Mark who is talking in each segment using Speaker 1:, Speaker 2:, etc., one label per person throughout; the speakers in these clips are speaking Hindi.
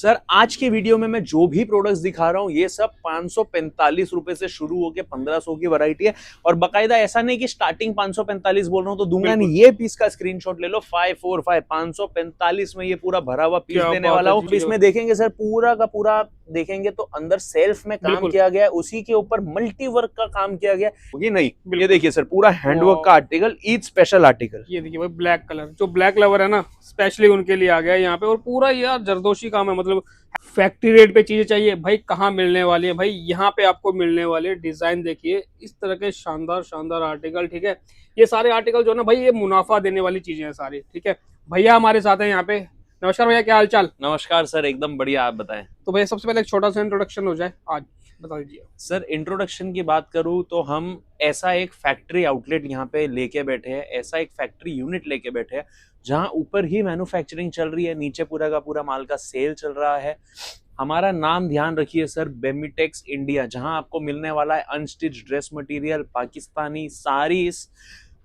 Speaker 1: सर आज के वीडियो में मैं जो भी प्रोडक्ट्स दिखा रहा हूँ ये सब 545 रुपए से शुरू होके 1500 की वैरायटी है। और बकायदा ऐसा नहीं कि स्टार्टिंग 545 बोल रहा हूँ तो दूंगा नहीं, ये पीस का स्क्रीनशॉट ले लो। 545 545 में ये पूरा भरा हुआ पीस देने वाला हूँ। इसमें देखेंगे सर पूरा का पूरा देखेंगे तो अंदर सेल्फ में काम किया गया है, उसी के ऊपर मल्टी वर्क का काम किया गया है। ये नहीं, ये देखिए सर पूरा हैंडवर्क का आर्टिकल, ईच स्पेशल आर्टिकल।
Speaker 2: ये देखिए भाई ब्लैक कलर, जो ब्लैक लवर है ना स्पेशली उनके लिए आ गया है यहाँ पे। और पूरा यार जरदोशी काम है, मतलब फैक्ट्री रेट पे चीजें चाहिए भाई, कहाँ मिलने वाली है भाई, यहाँ पे आपको मिलने वाले। डिजाइन देखिए इस तरह के शानदार शानदार आर्टिकल, ठीक है। ये सारे आर्टिकल जो है ना भाई, ये मुनाफा देने वाली चीजें हैं सारी, ठीक है। भैया हमारे साथ है यहाँ पे। नमस्कार भैया, क्या हाल चाल?
Speaker 1: नमस्कार सर, एकदम बढ़िया, आप बताएं।
Speaker 2: तो भैया सबसे पहले एक छोटा सा इंट्रोडक्शन हो जाए, आज बता दीजिए।
Speaker 1: सर इंट्रोडक्शन की बात करूं तो हम ऐसा एक फैक्ट्री आउटलेट यहाँ पे लेके बैठे हैं, ऐसा एक फैक्ट्री यूनिट लेके बैठे हैं जहां ऊपर ही मैन्युफैक्चरिंग चल रही है, नीचे पूरा का पूरा माल का सेल चल रहा है। हमारा नाम ध्यान रखिए सर, बेमिटेक्स इंडिया, जहां आपको मिलने वाला है unstitch dress material, Pakistani saris,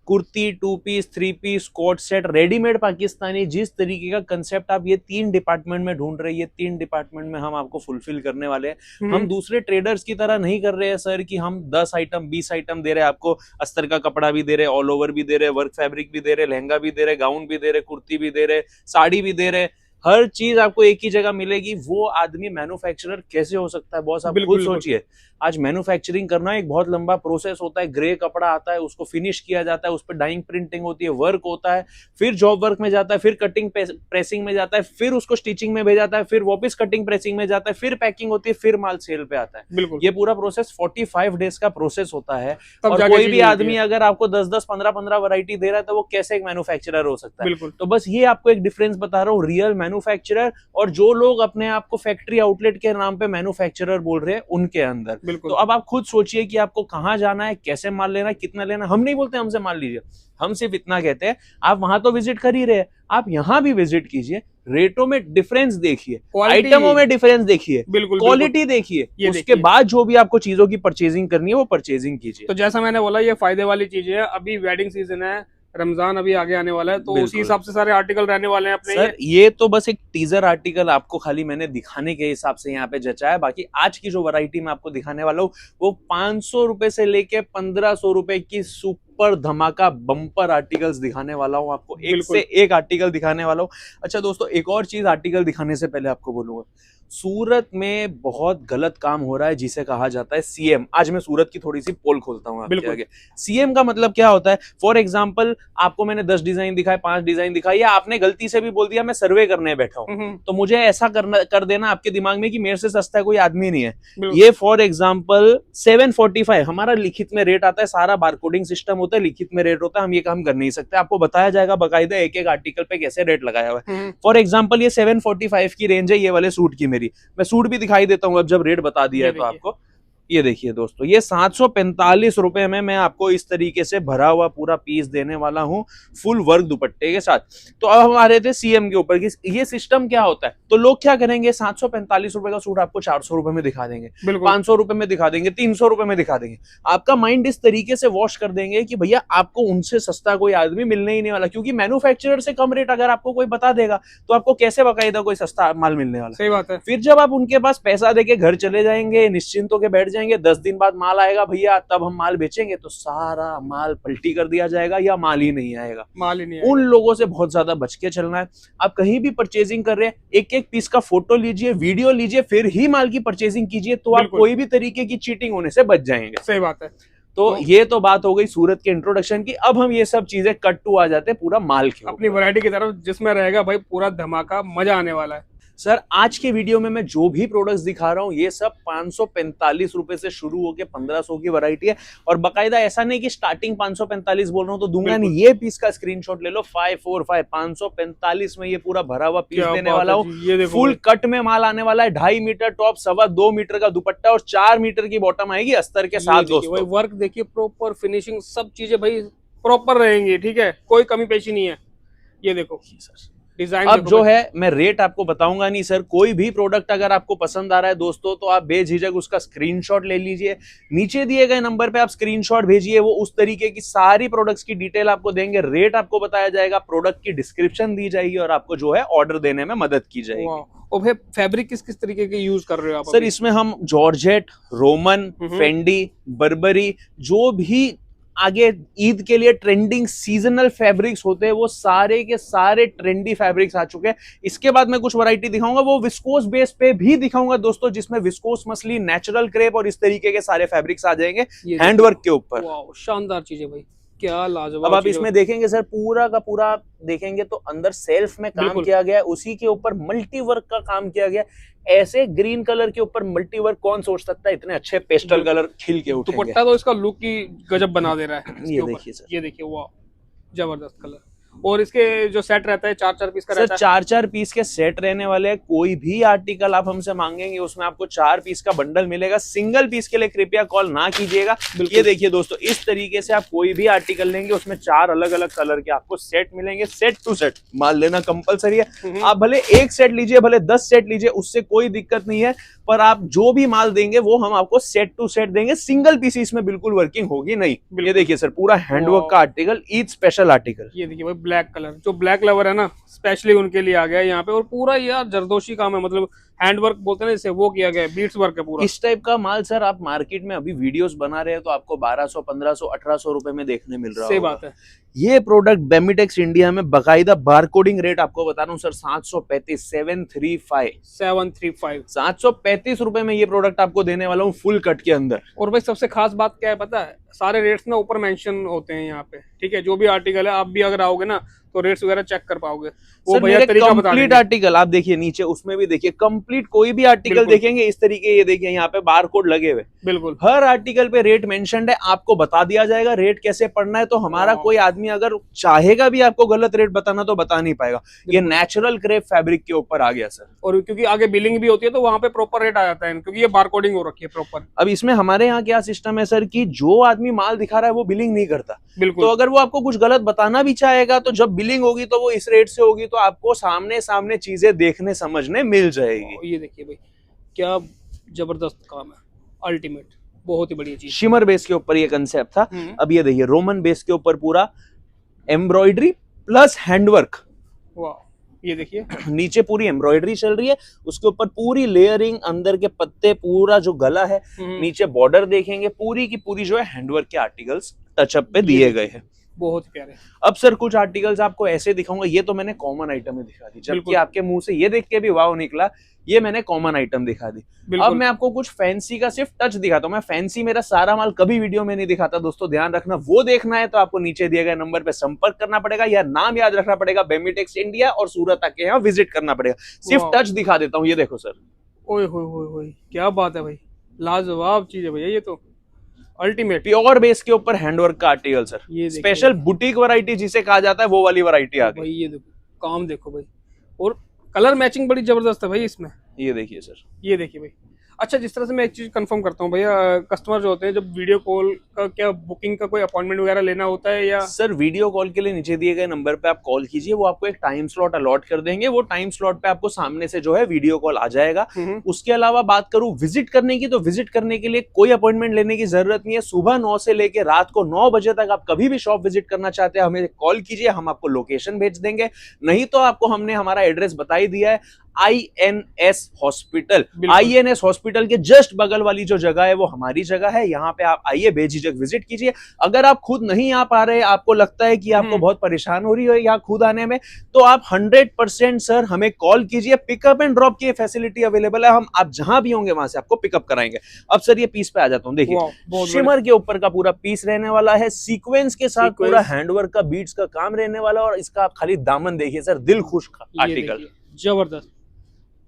Speaker 1: kurti, 2 piece, 3 piece, coat set, readymade Pakistani. जिस तरीके का कंसेप्ट आप ये 3 डिपार्टमेंट में ढूंढ रहे हैं, ये 3 डिपार्टमेंट में हम आपको फुलफिल करने वाले हैं। हम दूसरे ट्रेडर्स की तरह नहीं कर रहे हैं सर कि हम 10 आइटम 20 आइटम दे रहे हैं आपको। अस्तर का कपड़ा भी दे रहे, ऑल ओवर भी दे रहे, वर्क फैब्रिक भी दे रहे, लहंगा भी दे रहे, गाउन भी दे रहे, कुर्ती भी दे रहे, साड़ी भी दे रहे। हर चीज आपको एक ही जगह मिलेगी। वो आदमी मैन्युफैक्चरर कैसे हो सकता है बॉस, आप खुद सोचिए। आज मैन्युफैक्चरिंग करना एक बहुत लंबा प्रोसेस होता है। ग्रे कपड़ा आता है, उसको फिनिश किया जाता है, उस पर डाइंग प्रिंटिंग होती है, वर्क होता है, फिर जॉब वर्क में जाता है, फिर कटिंग प्रेसिंग में जाता है, फिर उसको स्टिचिंग में भेजा जाता है, फिर वापस कटिंग प्रेसिंग में जाता है, फिर पैकिंग होती है, फिर माल सेल पे आता है। ये पूरा प्रोसेस 45 डेज का प्रोसेस होता है। और कोई भी आदमी अगर आपको 10-10 15-15 वैरायटी दे रहा है तो वो कैसे एक मैन्युफैक्चरर हो सकता है? तो बस ये आपको एक डिफरेंस बता रहा हूँ, रियल मैन्युफैक्चरर और जो लोग अपने आप को फैक्ट्री आउटलेट के नाम पे मैन्युफैक्चरर बोल रहे हैं उनके अंदर। तो अब आप खुद सोचिए कि आपको कहां जाना है, कैसे माल लेना है, कितना लेना है। हम नहीं बोलते हमसे माल लीजिए, हम सिर्फ इतना कहते हैं आप वहां तो विजिट कर ही रहे हैं, आप यहाँ भी विजिट कीजिए। रेटों में डिफरेंस देखिए, आइटमों में डिफरेंस देखिए, क्वालिटी देखिए, उसके बाद जो भी आपको चीजों की परचेजिंग करनी है वो परचेजिंग कीजिए।
Speaker 2: तो जैसा मैंने बोला ये फायदे वाली चीजें है। अभी वेडिंग सीजन है, रमजान अभी आगे आने वाला है, तो उसी हिसाब से सारे आर्टिकल रहने वाले हैं अपने।
Speaker 1: सर ये तो बस एक टीजर आर्टिकल आपको खाली मैंने दिखाने के हिसाब से यहाँ पे जचा है। बाकी आज की जो वैरायटी मैं आपको दिखाने वाला हूँ वो 500 रुपए से लेके 1500 रुपए की सुपर धमाका बम्पर आर्टिकल्स दिखाने वाला हूँ आपको। एक से एक आर्टिकल दिखाने वाला हूँ। अच्छा दोस्तों, एक और चीज आर्टिकल दिखाने से पहले आपको बोलूंगा, सूरत में बहुत गलत काम हो रहा है जिसे कहा जाता है सीएम। आज मैं सूरत की थोड़ी सी पोल खोलता हूँ आपके आगे। सीएम का मतलब क्या होता है? फॉर एग्जांपल आपको मैंने 10 डिजाइन दिखाए, 5 डिजाइन दिखाई, या आपने गलती से भी बोल दिया मैं सर्वे करने बैठा हूँ, तो मुझे ऐसा कर देना आपके दिमाग में कि मेरे से सस्ता कोई आदमी नहीं है। ये फॉर एग्जाम्पल 745 हमारा लिखित में रेट आता है, सारा बारकोडिंग सिस्टम होता है, लिखित में रेट होता है, हम ये काम कर नहीं सकते। आपको बताया जाएगा बकायदा एक एक आर्टिकल पे कैसे रेट लगाया हुआ है। फॉर एग्जाम्पल ये 745 की रेंज है, ये वाले सूट की। मैं सूट भी दिखाई देता हूं अब जब रेट बता दिया है तो आपको। ये देखिए दोस्तों, ये 745 रुपए में मैं आपको इस तरीके से भरा हुआ पूरा पीस देने वाला हूं, फुल वर्क दुपट्टे के साथ। तो अब हम आ रहे थे सीएम के ऊपर कि ये सिस्टम क्या होता है। तो लोग क्या करेंगे, 745 रुपए का सूट आपको 400 रुपए में दिखा देंगे, 500 रुपए में दिखा देंगे, 300 रुपए में दिखा देंगे। आपका माइंड इस तरीके से वॉश कर देंगे कि भैया आपको उनसे सस्ता कोई आदमी मिलने ही नहीं वाला, क्योंकि मैन्युफैक्चरर से कम रेट अगर आपको कोई बता देगा तो आपको कैसे बकायदा कोई सस्ता माल मिलने वाला।
Speaker 2: सही बात है।
Speaker 1: फिर जब आप उनके पास पैसा देके घर चले जाएंगे, निश्चिंत होकर बैठ जाएंगे, 10 दिन बाद माल आएगा भैया, तब हम माल बेचेंगे तो सारा माल पलटी कर दिया जाएगा या माल ही नहीं आएगा। उन लोगों से बहुत ज्यादा बच के चलना है। आप कहीं भी परचेजिंग कर रहे हैं, एक एक पीस का फोटो लीजिए, वीडियो लीजिए, फिर ही माल की परचेजिंग कीजिए, तो आप कोई भी तरीके की चीटिंग होने से बच जाएंगे।
Speaker 2: सही बात है।
Speaker 1: तो ये तो बात हो गई सूरत के इंट्रोडक्शन की। अब हम ये सब चीजें कट टू आ जाते हैं पूरा माल के
Speaker 2: अपनी वैरायटी की तरफ, जिसमें रहेगा भाई पूरा धमाका, मजा आने वाला है।
Speaker 1: सर आज के वीडियो में मैं जो भी प्रोडक्ट्स दिखा रहा हूँ ये सब 545 रुपए से शुरू होके 1500 की वैरायटी है। और बकायदा ऐसा नहीं कि स्टार्टिंग 545 बोल रहा हूँ तो दूंगा नहीं, ये पीस का स्क्रीनशॉट ले लो। 545 545 में ये पूरा भरा हुआ पीस देने वाला हूँ। फुल कट में माल आने वाला है, 2.5 मीटर टॉप, 2.25 मीटर का दुपट्टा और 4 मीटर की बॉटम आएगी अस्तर के साथ। दोस्तों
Speaker 2: वर्क देखिए, प्रॉपर फिनिशिंग, सब चीजें भाई प्रॉपर रहेंगी, ठीक है, कोई कमी पेशी नहीं है। ये देखो सर डिजाइन।
Speaker 1: अब जो है मैं रेट आपको बताऊंगा नहीं सर। कोई भी प्रोडक्ट अगर आपको पसंद आ रहा है दोस्तों तो आप बेझिझक उसका स्क्रीनशॉट ले लीजिए, नीचे दिए गए नंबर पे आप स्क्रीनशॉट भेजिए। वो उस तरीके की सारी प्रोडक्ट्स की डिटेल आपको देंगे, रेट आपको बताया जाएगा, प्रोडक्ट की डिस्क्रिप्शन दी जाएगी और आपको जो है ऑर्डर देने में मदद की जाएगी।
Speaker 2: और भाई फैब्रिक किस किस तरीके के यूज कर रहे हो आप
Speaker 1: सर
Speaker 2: अभी?
Speaker 1: इसमें हम जॉर्जेट, रोमन, फेंडी, बर्बरी, जो भी आगे ईद के लिए ट्रेंडिंग सीजनल फैब्रिक्स होते हैं वो सारे के सारे ट्रेंडी फैब्रिक्स आ चुके हैं। इसके बाद मैं कुछ वैरायटी दिखाऊंगा, वो विस्कोस बेस पे भी दिखाऊंगा दोस्तों, जिसमें विस्कोस मसलिन, नेचुरल क्रेप और इस तरीके के सारे फैब्रिक्स आ जाएंगे हैंडवर्क के ऊपर।
Speaker 2: वाओ शानदार चीज है भाई, क्या लाजवाब।
Speaker 1: अब आप इसमें देखेंगे सर, पूरा का पूरा देखेंगे तो अंदर सेल्फ में काम किया गया है, उसी के ऊपर मल्टी वर्क का काम किया गया। ऐसे ग्रीन कलर के ऊपर मल्टी वर्क कौन सोच सकता है, इतने अच्छे पेस्टल कलर खिल के उठेंगे।
Speaker 2: दुपट्टा तो इसका लुक ही गजब बना दे रहा है।
Speaker 1: ये देखिए सर,
Speaker 2: ये देखिए वाह जबरदस्त कलर। और इसके जो सेट रहता है 4-4 पीस का रहता है।
Speaker 1: 4-4 पीस के सेट रहने वाले हैं। कोई भी आर्टिकल आप हमसे मांगेंगे उसमें आपको 4 पीस का बंडल मिलेगा। सिंगल पीस के लिए कृपया कॉल ना कीजिएगा। ये देखिए दोस्तों, इस तरीके से आप कोई भी आर्टिकल लेंगे उसमें 4 अलग अलग कलर के आपको सेट मिलेंगे। सेट टू सेट माल लेना कंपलसरी है। आप भले एक सेट लीजिए, भले 10 सेट लीजिए, उससे कोई दिक्कत नहीं है, पर आप जो भी माल देंगे वो हम आपको सेट टू सेट देंगे। सिंगल पीस इसमें बिल्कुल वर्किंग होगी नहीं। ये देखिए सर, पूरा हैंडवर्क का आर्टिकल, ईद स्पेशल आर्टिकल।
Speaker 2: ये देखिए भाई ब्लैक कलर, जो ब्लैक लवर है ना स्पेशली उनके लिए आ गया है यहाँ पे। और पूरा यार जरदोशी काम है, मतलब हैंडवर्क बोलते हैं ना इसे, वो किया गया है, बीट्स वर्क है पूरा।
Speaker 1: इस टाइप का माल सर आप मार्केट में अभी वीडियोस बना रहे हैं तो आपको 1200, 1500, 1800 रुपए में देखने मिल रहा है।
Speaker 2: सही बात है।
Speaker 1: ये प्रोडक्ट बेमिटेक्स इंडिया में बकायदा बारकोडिंग रेट आपको बता रहा हूँ सर, 735 735 रुपए में ये प्रोडक्ट आपको देने वाला हूँ फुल कट के अंदर।
Speaker 2: और भाई सबसे खास बात क्या है पता है, सारे रेट्स ना ऊपर मेंशन होते हैं यहाँ पे, ठीक है। जो भी आर्टिकल है आप भी अगर आओगे ना तो रेट्स वगैरह चेक कर पाओगे। वो भैया तरीका बता
Speaker 1: कंप्लीट आर्टिकल आप देखिए नीचे, उसमें भी देखिए कंप्लीट कोई भी आर्टिकल देखेंगे इस तरीके, ये देखिए यहाँ पे बार कोड लगे हुए,
Speaker 2: बिल्कुल
Speaker 1: हर आर्टिकल पे रेट मेंशन्ड है, आपको बता दिया जाएगा रेट कैसे पढ़ना है। तो हमारा कोई आदमी अगर चाहेगा भी आपको गलत रेट बताना तो बता नहीं पाएगा। ये नेचुरल क्रेप फैब्रिक के ऊपर आ गया सर।
Speaker 2: और क्योंकि आगे बिलिंग भी होती है तो वहां पे प्रॉपर रेट आ जाता है, क्योंकि ये बारकोडिंग हो रखी है प्रॉपर।
Speaker 1: अब इसमें हमारे यहाँ क्या सिस्टम है सर कि जो आदमी माल दिखा रहा है वो बिलिंग नहीं करता।
Speaker 2: बिल्कुल।
Speaker 1: तो अगर वो आपको कुछ गलत बताना भी चाहेगा तो जब बिलिंग होगी तो वो इस रेट से होगी, तो आपको सामने सामने चीजें देखने समझने मिल जाएगी।
Speaker 2: ये देखिए भाई क्या जबरदस्त काम है, अल्टीमेट, बहुत ही बढ़िया चीज।
Speaker 1: शिमर बेस के ऊपर ये कंसेप्ट था। अब ये देखिए रोमन बेस के ऊपर पूरा एम्ब्रॉयडरी प्लस हैंडवर्क।
Speaker 2: वाह, ये देखिए
Speaker 1: नीचे पूरी एम्ब्रॉयडरी चल रही है, उसके ऊपर पूरी लेयरिंग, अंदर के पत्ते, पूरा जो गला है, नीचे बॉर्डर देखेंगे, पूरी की पूरी जो है हैंडवर्क के आर्टिकल्स टचअप पे दिए गए हैं।
Speaker 2: बहुत प्यारे।
Speaker 1: अब सर कुछ आर्टिकल्स आपको ऐसे दिखाऊंगा, ये तो मैंने कॉमन आइटम ही दिखा दी, जबकि आपके मुंह से ये देख के भी वाव निकला, ये मैंने कॉमन आइटम दिखा दी। अब मैं आपको कुछ फैंसी का सिर्फ टच दिखाता हूँ। मैं फैंसी मेरा सारा माल कभी वीडियो में नहीं दिखाता दोस्तों, ध्यान रखना। वो देखना है तो आपको नीचे दिए गए नंबर पे संपर्क करना पड़ेगा या नाम याद रखना पड़ेगा, बेमिटेक्स इंडिया, और सूरत आके यहाँ विजिट करना पड़ेगा। सिर्फ टच दिखा देता हूँ, ये देखो सर।
Speaker 2: ओए होए क्या बात है भाई, लाजवाब चीज है भैया, ये तो अल्टीमेट
Speaker 1: प्योर बेस के ऊपर हैंडवर्क का आर्टिकल सर।
Speaker 2: ये
Speaker 1: स्पेशल बुटीक वैरायटी जिसे कहा जाता है वो वाली वैरायटी आ गई।
Speaker 2: ये देखो काम देखो भाई, और कलर मैचिंग बड़ी जबरदस्त है भाई इसमें।
Speaker 1: ये देखिए सर,
Speaker 2: ये देखिए भाई। अच्छा, जिस तरह से मैं एक चीज कंफर्म करता हूँ भैया, कस्टमर जो होते हैं जब वीडियो कॉल का क्या बुकिंग का कोई अपॉइंटमेंट वगैरह लेना होता है या?
Speaker 1: सर वीडियो कॉल के लिए नीचे दिए गए नंबर पे आप कॉल कीजिए, वो आपको एक टाइम स्लॉट अलॉट कर देंगे। वो टाइम स्लॉट पे आपको सामने से जो है वीडियो कॉल आ जाएगा। उसके अलावा बात करूं विजिट करने की, तो विजिट करने के लिए कोई अपॉइंटमेंट लेने की जरूरत नहीं है। सुबह 9 से लेके रात को 9 बजे तक आप कभी भी शॉप विजिट करना चाहते हैं, हमें कॉल कीजिए, हम आपको लोकेशन भेज देंगे। नहीं तो आपको हमने हमारा एड्रेस बता ही दिया है, INS हॉस्पिटल। INS हॉस्पिटल के जस्ट बगल वाली जो जगह है वो हमारी जगह है। यहाँ पे आप आइए, बेझिझक विजिट कीजिए। अगर आप खुद नहीं आ पा रहे, आपको लगता है कि आपको बहुत परेशान हो रही है यहाँ खुद आने में, तो आप 100% सर हमें कॉल कीजिए। पिकअप एंड ड्रॉप की फैसिलिटी अवेलेबल है, हम आप जहां भी होंगे वहां से आपको पिकअप कराएंगे। अब सर ये पीस पे आ जाता हूँ, देखिए शिमर के ऊपर का पूरा पीस रहने वाला है, सीक्वेंस के साथ पूरा हैंडवर्क का बीट्स का काम रहने वाला, और इसका आप खाली दामन देखिए सर, दिल खुश आर्टिकल,
Speaker 2: जबरदस्त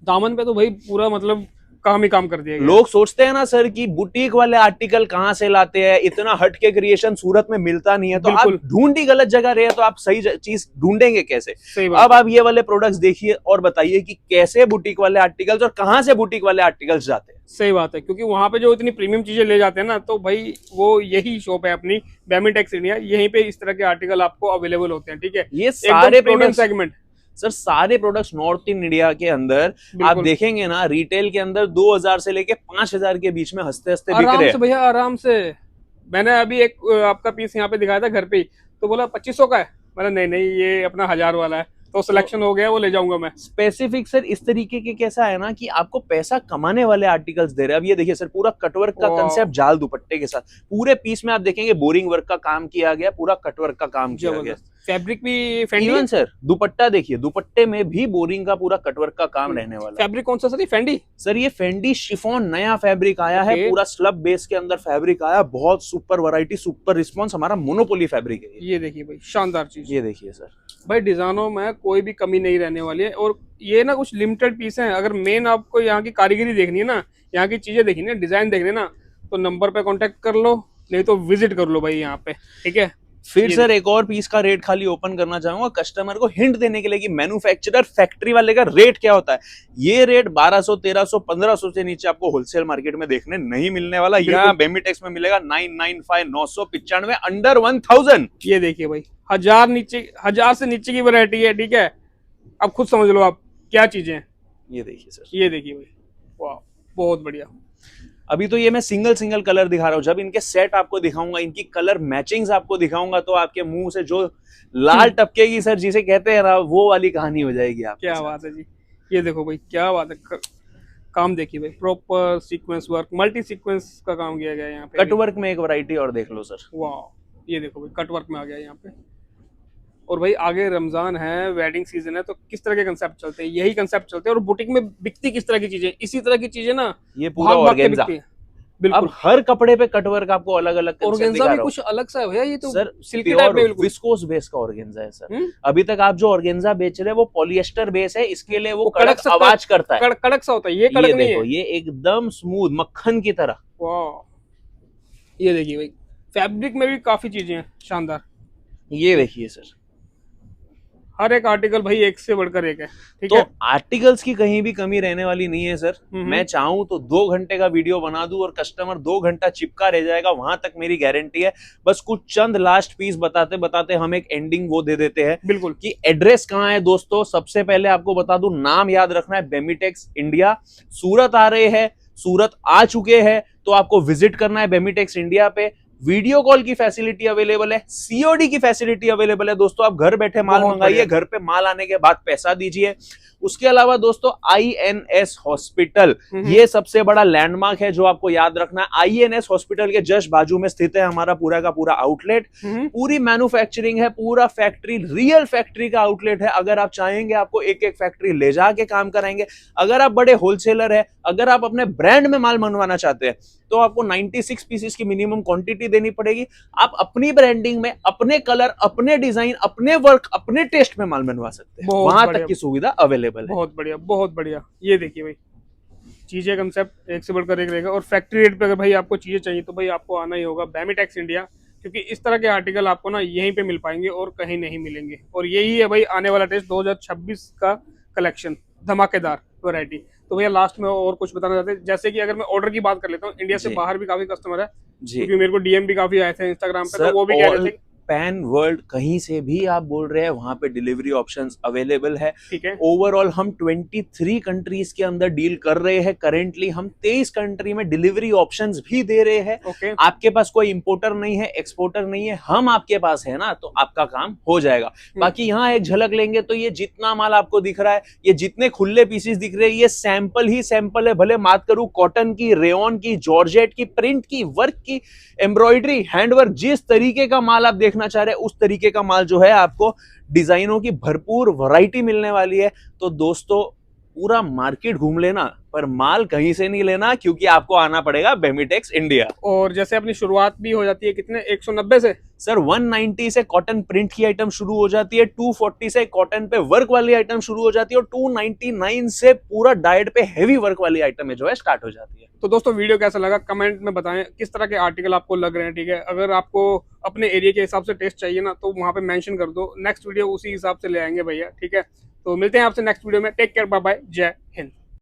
Speaker 2: दामन पे तो भाई पूरा मतलब काम ही काम कर दिया।
Speaker 1: लोग सोचते हैं ना सर कि बुटीक वाले आर्टिकल कहाँ से लाते हैं, इतना हटके क्रिएशन सूरत में मिलता नहीं है, तो आप ढूंढी गलत जगह रहे तो आप सही चीज ढूंढेंगे कैसे? अब आप ये वाले प्रोडक्ट्स देखिए और बताइए कि कैसे बुटीक वाले आर्टिकल्स और कहाँ से बुटीक वाले आर्टिकल्स जाते हैं।
Speaker 2: सही बात है, क्योंकि वहां पे जो इतनी प्रीमियम चीजें ले जाते हैं ना, तो भाई वो यही शॉप है अपनी बेमिटेक्स इंडिया, यहीं पे इस तरह के आर्टिकल आपको अवेलेबल होते हैं। ठीक है,
Speaker 1: ये सारे
Speaker 2: प्रीमियम सेगमेंट
Speaker 1: सर, सारे प्रोडक्ट्स नॉर्थ इन इंडिया के अंदर आप देखेंगे ना, रिटेल के अंदर 2000 से लेके 5000 के बीच में हंसते हंसते बिक रहे हैं
Speaker 2: भैया, आराम से। मैंने अभी एक आपका पीस यहाँ पे दिखाया था घर पे ही, तो बोला 2500 का है। मैंने नहीं ये अपना 1000 वाला है। तो सिलेक्शन हो गया, वो ले जाऊंगा मैं।
Speaker 1: स्पेसिफिक सर इस तरीके के कैसा है ना कि आपको पैसा कमाने वाले आर्टिकल्स दे रहे हैं। अब ये देखिए सर, पूरा कटवर्क का
Speaker 2: वाह।
Speaker 1: कंसेप्ट जाल दुपट्टे के साथ, पूरे पीस में आप देखेंगे बोरिंग वर्क का काम किया गया, पूरा कटवर्क का काम किया गया।
Speaker 2: जबरदस्त। फैब्रिक भी फेंडी
Speaker 1: इवन
Speaker 2: है?
Speaker 1: सर दुपट्टा देखिए, दुपट्टे में भी बोरिंग का पूरा कटवर्क का काम रहने वाला है।
Speaker 2: फैब्रिक कौन सा सर, ये फेंडी?
Speaker 1: सर ये फेंडी शिफॉन नया फैब्रिक आया है,
Speaker 2: ओके।
Speaker 1: पूरा स्लब बेस के अंदर फैब्रिक आया, बहुत सुपर वैरायटी, सुपर रिस्पॉन्स, हमारा मोनोपोली फैब्रिक है
Speaker 2: ये देखिए भाई, शानदार चीज।
Speaker 1: ये देखिए सर
Speaker 2: भाई डिजाइनों में कोई भी कमी नहीं रहने वाली है। और ये ना कुछ लिमिटेड पीस हैं, अगर मेन आपको यहाँ की कारीगरी देखनी है ना, यहाँ की चीजें देखनी है, डिजाइन देखनी है ना, तो नंबर पे कांटेक्ट कर लो, नहीं तो विजिट कर लो भाई यहाँ पे, ठीक है।
Speaker 1: फिर सर एक और पीस का रेट खाली ओपन करना चाहूंगा कस्टमर को हिंट देने के लिए कि मैन्युफैक्चरर फैक्ट्री वाले का रेट क्या होता है। ये रेट 1200, 1300, 1500 से नीचे आपको होलसेल मार्केट में देखने नहीं मिलने वाला। यहाँ बेमिटेक्स में मिलेगा 995, 995, अंडर 1000।
Speaker 2: ये देखिए भाई, 1000 से नीचे की वैरायटी है, ठीक है। अब खुद समझ लो आप क्या चीजें हैं।
Speaker 1: ये देखिए सर,
Speaker 2: ये देखिए भाई, वाह बहुत बढ़िया।
Speaker 1: अभी तो ये मैं सिंगल कलर दिखा रहा हूँ, जब इनके सेट आपको दिखाऊंगा, इनकी कलर मैचिंग्स आपको दिखाऊंगा, तो आपके मुंह से जो लाल टपकेगी सर, जिसे कहते हैं ना, वो वाली कहानी हो जाएगी आप।
Speaker 2: क्या बात है जी, ये देखो भाई क्या बात है। काम देखिए भाई, proper sequence work, multi sequence का काम किया गया है यहाँ पे।
Speaker 1: कट वर्क में एक वैरायटी और देख लो सर,
Speaker 2: वाह ये देखो भाई, कट वर्क में आ गया यहाँ पे। और भाई आगे रमजान है, वेडिंग सीजन है, तो किस तरह के कंसेप्ट चलते हैं? यही कंसेप्ट चलते हैं। और बुटीक में बिकती किस तरह की चीजें? इसी तरह की चीजें ना,
Speaker 1: ये पूरा ऑर्गेन्जा।
Speaker 2: बिल्कुल।
Speaker 1: अब हर कपड़े पे कटवर्क आपको अलग अलग
Speaker 2: ऑर्गेन्जा भी कुछ अलग सा है भैया, ये तो
Speaker 1: सर
Speaker 2: सिल्की टाइप में बिल्कुल।
Speaker 1: विस्कोस बेस का ऑर्गेन्जा है सर। अभी तक आप जो ऑर्गेन्जा बेच रहे हैं वो पॉलिएस्टर बेस है, इसके लिए वो कड़क आवाज करता है,
Speaker 2: कड़क सा होता है। ये कड़क नहीं है,
Speaker 1: ये एकदम स्मूथ मक्खन की तरह।
Speaker 2: वाह ये देखिए भाई, फैब्रिक में भी काफी चीजें हैं शानदार।
Speaker 1: ये देखिए सर,
Speaker 2: हर एक आर्टिकल भाई एक से बढ़कर एक है, ठीक
Speaker 1: तो
Speaker 2: है।
Speaker 1: आर्टिकल्स की कहीं भी कमी रहने वाली नहीं है सर। मैं चाहूं तो 2 घंटे का वीडियो बना दूं और कस्टमर 2 घंटा चिपका रह जाएगा, वहां तक मेरी गारंटी है। बस कुछ चंद लास्ट पीस बताते बताते हम एक एंडिंग वो दे देते हैं।
Speaker 2: बिल्कुल।
Speaker 1: कि एड्रेस कहाँ है दोस्तों, सबसे पहले आपको बता दूं, नाम याद रखना है, बेमिटेक्स इंडिया। सूरत आ रहे हैं, सूरत आ चुके हैं, तो आपको विजिट करना है बेमिटेक्स इंडिया पे। वीडियो कॉल की फैसिलिटी अवेलेबल है, सीओडी की फैसिलिटी अवेलेबल है दोस्तों। आप घर बैठे माल मंगाइए, घर पे माल आने के बाद पैसा दीजिए। उसके अलावा दोस्तों INS हॉस्पिटल, ये सबसे बड़ा लैंडमार्क है जो आपको याद रखना है। INS हॉस्पिटल के जस्ट बाजू में स्थित है हमारा पूरा का पूरा आउटलेट। पूरी मैन्युफैक्चरिंग है, पूरा फैक्ट्री, रियल फैक्ट्री का आउटलेट है। अगर आप चाहेंगे आपको एक एक फैक्ट्री ले जाके काम कराएंगे। अगर आप बड़े होलसेलर है, अगर आप अपने ब्रांड में माल मंगवाना चाहते हैं, तो आपको 96 पीसेस की मिनिमम क्वांटिटी देनी पड़ेगी। आप अपनी ब्रांडिंग में अपने कलर, अपने डिजाइन, अपने वर्क, अपने टेस्ट में माल बनवा सकते हैं, वहां तक की सुविधा अवेलेबल है।
Speaker 2: बहुत बढ़िया, बहुत बढ़िया। ये देखिए भाई, चीजें कंसेप्ट एक से बढ़कर एक रहेगा। और फैक्ट्री रेट पे अगर भाई आपको चीजें चाहिए तो भाई आपको आना ही होगा बेमिटेक्स इंडिया, क्योंकि इस तरह के आर्टिकल आपको ना यहीं पे मिल पाएंगे और कहीं नहीं मिलेंगे। और यही है भाई आने वाला टेस्ट 2026 का कलेक्शन, धमाकेदार वैरायटी। तो भैया लास्ट में और कुछ बताना चाहते हैं? जैसे कि अगर मैं ऑर्डर की बात कर लेता हूँ, इंडिया से बाहर भी काफी कस्टमर है, क्योंकि मेरे को डीएम भी काफी आए थे इंस्टाग्राम पे, तो वो भी कह रहे थे
Speaker 1: पैन वर्ल्ड कहीं से भी आप बोल रहे हैं, वहां पे डिलीवरी ऑप्शंस अवेलेबल है।
Speaker 2: ठीक है।
Speaker 1: ओवरऑल हम 23 कंट्रीज के अंदर डील कर रहे हैं। करेंटली हम 23 कंट्री में डिलीवरी ऑप्शंस भी दे रहे हैं।
Speaker 2: ओके।
Speaker 1: आपके पास कोई इंपोर्टर नहीं है, एक्सपोर्टर नहीं है, हम आपके पास है ना, तो आपका काम हो जाएगा। बाकी यहाँ एक झलक लेंगे तो ये जितना माल आपको दिख रहा है, ये जितने खुले पीसेस दिख रहे हैं, ये सैंपल ही सैंपल है। भले बात करूं कॉटन की, रेयन की, जॉर्जेट की, प्रिंट की, वर्क की, एम्ब्रॉयडरी, हैंडवर्क, जिस तरीके का माल आप देखना चाह रहे हैं उस तरीके का माल जो है आपको डिजाइनों की भरपूर वैरायटी मिलने वाली है। तो दोस्तों पूरा मार्केट घूम लेना, पर माल कहीं से नहीं लेना, क्योंकि आपको आना पड़ेगा बेमिटेक्स इंडिया।
Speaker 2: और जैसे अपनी शुरुआत भी हो जाती है कितने, 190 से
Speaker 1: सर 190 से कॉटन प्रिंट की आइटम शुरू हो जाती है, 240 से कॉटन पे वर्क वाली आइटम शुरू हो जाती है, और 299 से पूरा डाइट पे हेवी वर्क वाली आइटम जो है स्टार्ट हो जाती है।
Speaker 2: तो दोस्तों वीडियो कैसा लगा कमेंट में बताएं, किस तरह के आर्टिकल आपको लग रहे हैं, ठीक है। अगर आपको अपने एरिया के हिसाब से टेस्ट चाहिए ना, तो वहां पे मेंशन कर दो, नेक्स्ट वीडियो उसी हिसाब से ले आएंगे भैया, ठीक है। तो मिलते हैं आपसे नेक्स्ट वीडियो में। टेक केयर, बाय बाय, जय हिंद।